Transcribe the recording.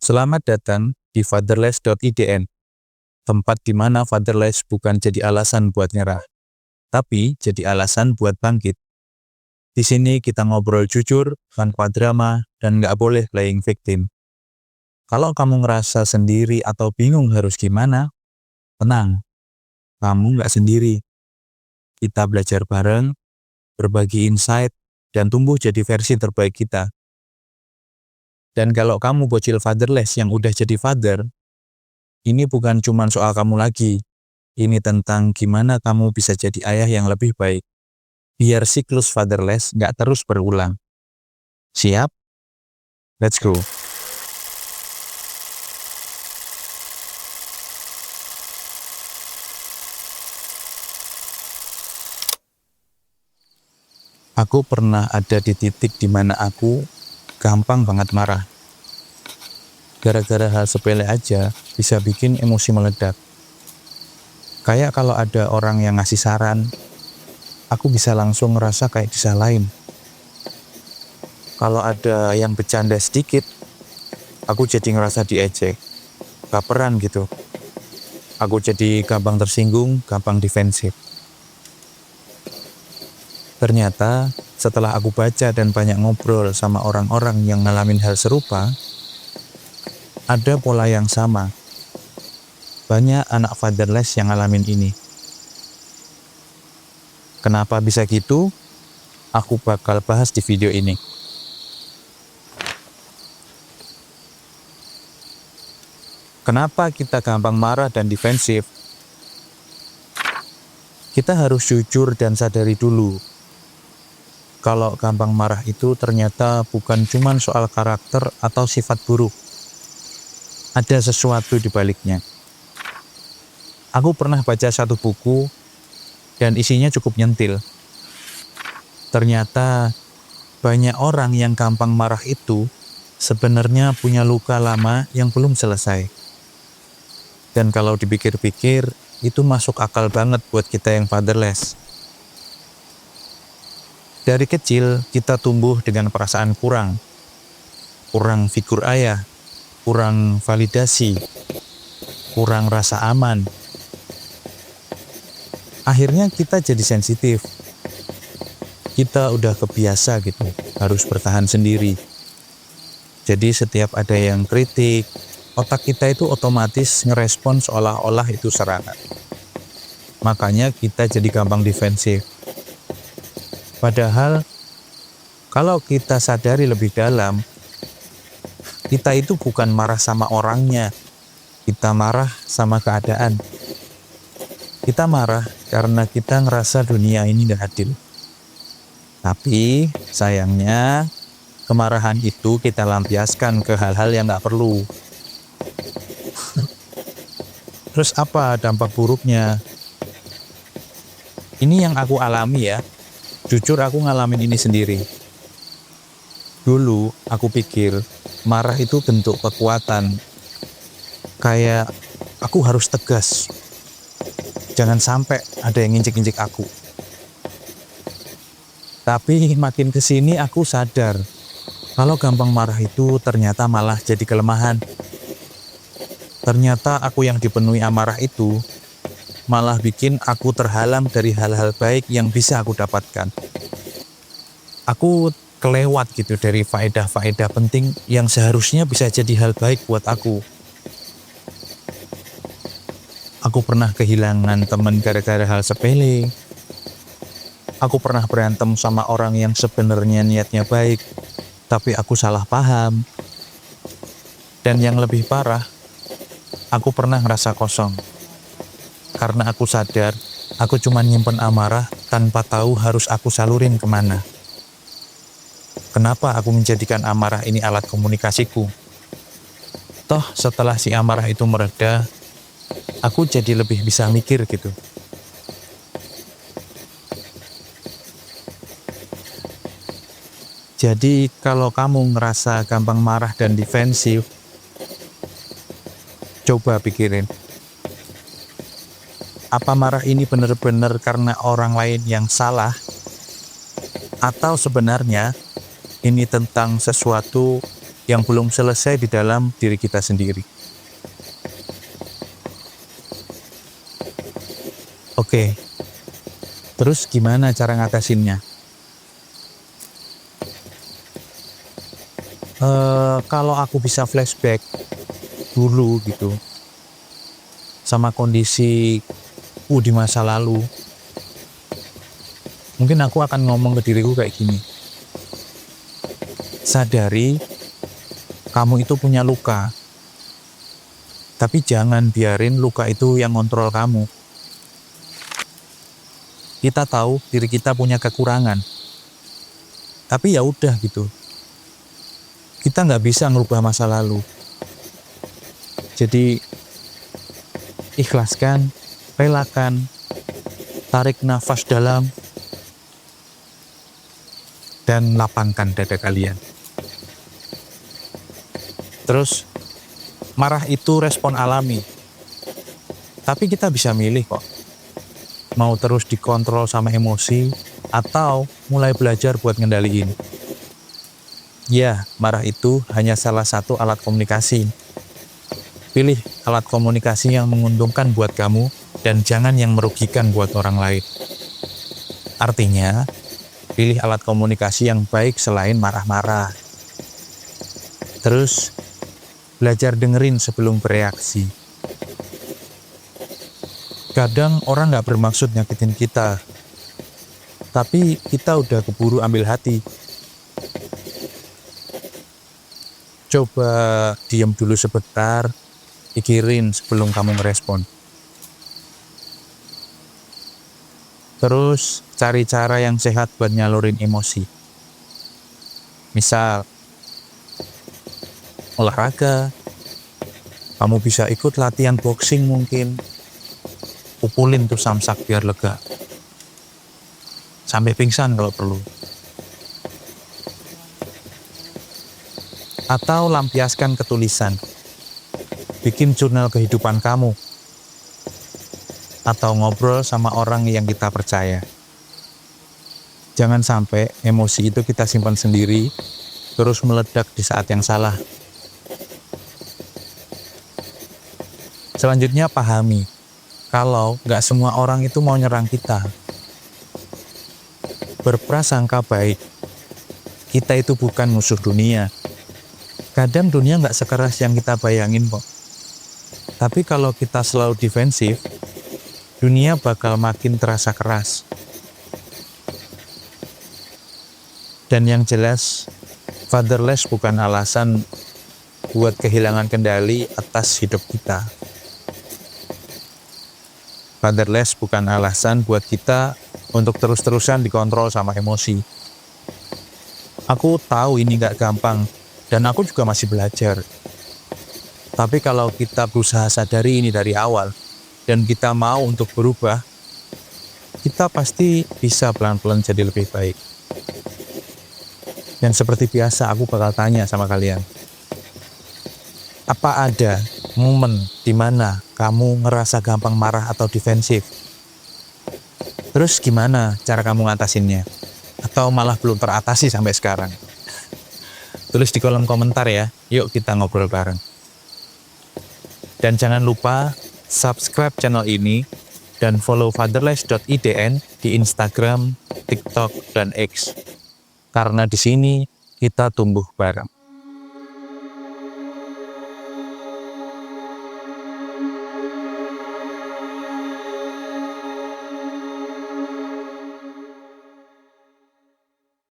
Selamat datang di fatherless.idn, tempat di mana fatherless bukan jadi alasan buat nyerah, tapi jadi alasan buat bangkit. Di sini kita ngobrol jujur, tanpa drama, dan nggak boleh playing victim. Kalau kamu ngerasa sendiri atau bingung harus gimana, tenang, kamu nggak sendiri. Kita belajar bareng, berbagi insight, dan tumbuh jadi versi terbaik kita. Dan kalau kamu bocil fatherless yang udah jadi father, ini bukan cuma soal kamu lagi. Ini tentang gimana kamu bisa jadi ayah yang lebih baik. Biar siklus fatherless nggak terus berulang. Siap? Let's go. Aku pernah ada di titik di mana aku gampang banget marah. Gara-gara hal sepele aja bisa bikin emosi meledak. Kayak kalau ada orang yang ngasih saran, aku bisa langsung ngerasa kayak disalahin. Kalau ada yang bercanda sedikit, aku jadi ngerasa diejek, baperan gitu. Aku jadi gampang tersinggung, gampang defensif. Ternyata setelah aku baca dan banyak ngobrol sama orang-orang yang ngalamin hal serupa, ada pola yang sama. Banyak anak fatherless yang ngalamin ini. Kenapa bisa gitu? Aku bakal bahas di video ini. Kenapa kita gampang marah dan defensif? Kita harus jujur dan sadari dulu. Kalau gampang marah itu ternyata bukan cuma soal karakter atau sifat buruk. Ada sesuatu di baliknya. Aku pernah baca satu buku dan isinya cukup nyentil. Ternyata banyak orang yang gampang marah itu sebenarnya punya luka lama yang belum selesai. Dan kalau dipikir-pikir, itu masuk akal banget buat kita yang fatherless. Dari kecil, kita tumbuh dengan perasaan kurang figur ayah, kurang validasi, kurang rasa aman. Akhirnya kita jadi sensitif. Kita udah kebiasa gitu, harus bertahan sendiri. Jadi setiap ada yang kritik, otak kita itu otomatis ngerespon seolah-olah itu serangan. Makanya kita jadi gampang defensif. Padahal, kalau kita sadari lebih dalam, kita itu bukan marah sama orangnya, kita marah sama keadaan. Kita marah karena kita ngerasa dunia ini gak adil. Tapi, sayangnya, kemarahan itu kita lampiaskan ke hal-hal yang gak perlu. Terus apa dampak buruknya? Ini yang aku alami ya. Jujur aku ngalamin ini sendiri. Dulu aku pikir marah itu bentuk kekuatan. Kayak aku harus tegas. Jangan sampai ada yang nginjek-injek aku. Tapi makin kesini aku sadar kalau gampang marah itu ternyata malah jadi kelemahan. Ternyata aku yang dipenuhi amarah itu malah bikin aku terhalang dari hal-hal baik yang bisa aku dapatkan. Aku kelewat gitu dari faedah-faedah penting yang seharusnya bisa jadi hal baik buat aku. Aku pernah kehilangan teman gara-gara hal sepele. Aku pernah berantem sama orang yang sebenarnya niatnya baik, tapi aku salah paham. Dan yang lebih parah, aku pernah ngerasa kosong. Karena aku sadar, aku cuma nyimpen amarah tanpa tahu harus aku salurin kemana. Kenapa aku menjadikan amarah ini alat komunikasiku? Toh setelah si amarah itu mereda, aku jadi lebih bisa mikir gitu. Jadi kalau kamu ngerasa gampang marah dan defensif, coba pikirin. Apa marah ini benar-benar karena orang lain yang salah? Atau sebenarnya ini tentang sesuatu yang belum selesai di dalam diri kita sendiri. Oke, terus gimana cara ngatasinnya? Kalau aku bisa flashback dulu gitu, sama kondisiku di masa lalu, mungkin aku akan ngomong ke diriku kayak gini. Sadari kamu itu punya luka, tapi jangan biarin luka itu yang ngontrol kamu. Kita tahu diri kita punya kekurangan, tapi ya udah gitu. Kita nggak bisa ngerubah masa lalu. Jadi ikhlaskan, relakan, tarik nafas dalam, dan lapangkan dada kalian. Terus, marah itu respon alami. Tapi kita bisa milih kok. Mau terus dikontrol sama emosi, atau mulai belajar buat ngendaliin. Ya, marah itu hanya salah satu alat komunikasi. Pilih alat komunikasi yang menguntungkan buat kamu, dan jangan yang merugikan buat orang lain. Artinya, pilih alat komunikasi yang baik selain marah-marah. Terus, belajar dengerin sebelum bereaksi. Kadang orang nggak bermaksud nyakitin kita, tapi kita udah keburu ambil hati. Coba diam dulu sebentar, pikirin sebelum kamu ngerespon. Terus, cari cara yang sehat buat nyalurin emosi. Misal, olahraga, kamu bisa ikut latihan boxing mungkin, pukulin tuh samsak biar lega, sampai pingsan kalau perlu. Atau lampiaskan ke tulisan, bikin jurnal kehidupan kamu, atau ngobrol sama orang yang kita percaya. Jangan sampai emosi itu kita simpan sendiri, terus meledak di saat yang salah. Selanjutnya pahami, kalau nggak semua orang itu mau nyerang kita. Berprasangka baik, kita itu bukan musuh dunia. Kadang dunia nggak sekeras yang kita bayangin kok. Tapi kalau kita selalu defensif, dunia bakal makin terasa keras. Dan yang jelas, fatherless bukan alasan buat kehilangan kendali atas hidup kita. Fatherless bukan alasan buat kita untuk terus-terusan dikontrol sama emosi. Aku tahu ini gak gampang, dan aku juga masih belajar. Tapi kalau kita berusaha sadari ini dari awal, dan kita mau untuk berubah, kita pasti bisa pelan-pelan jadi lebih baik. Dan seperti biasa, aku bakal tanya sama kalian. Apa ada momen di mana kamu ngerasa gampang marah atau defensif? Terus gimana cara kamu ngatasinnya? Atau malah belum teratasi sampai sekarang? Tulis di kolom komentar ya, yuk kita ngobrol bareng. Dan jangan lupa subscribe channel ini dan follow fatherless.idn di Instagram, TikTok, dan X. Karena di sini kita tumbuh bareng.